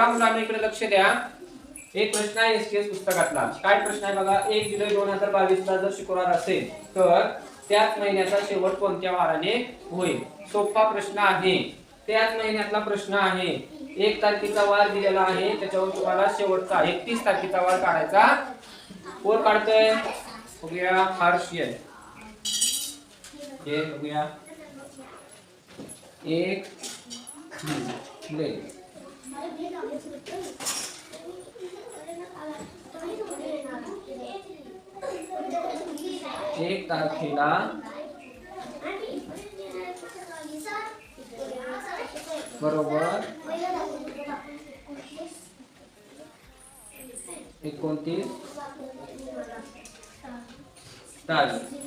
मुलांना इकडे लक्ष द्या. एक प्रश्न आहे एसटीएस पुस्तकातला. काय प्रश्न आहे बघा. 1 जुलै 2022 ला जर शुक्रवार असेल तर त्याच महिन्याचा शेवट कोणत्या वाराने होईल. सोपा प्रश्न आहे. त्याच महिन्यातला प्रश्न आहे. 1 तारखेचा वार दिलेला आहे, त्याच्यावर तुम्हाला शेवटचा 31 तारखेचा वार काढायचा. कोण काढतोय. बघूया. हर्षियल. हे बघूया. 1 जुलै 1 तारखेला बरोबर 29 तारीख.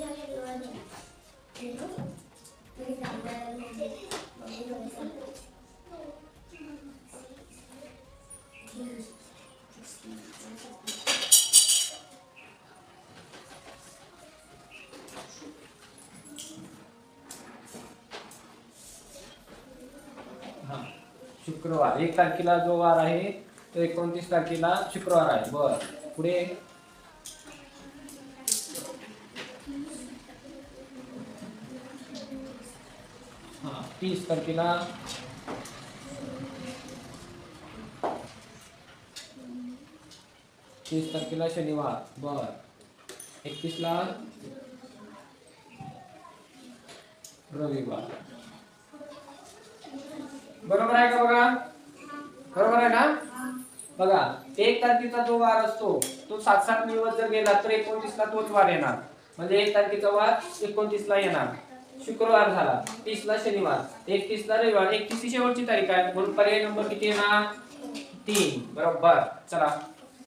शुक्रवार 1 तारखेला जो वार आहे तो 29 तारखेला शुक्रवार आहे. बर पुढे 30 तारखेला 30 तारखेला शनिवार. बर 31 ला रविवार. बरोबर आहे का बघा. बरोबर आहे ना. बघा 1 तारखेचा जो वार असतो तो 7-7 दिवस जर गेला तर 29 ला तोच वार येणार. म्हणजे 1 तारखेचा वार 29 ला येणार. शुक्रवार झाला. 30 ला शनिवार, 31 ला रविवार. 31 ही शेवटची तारीख आहे म्हणून पर्याय नंबर किती येणार. 3. बरोबर. चला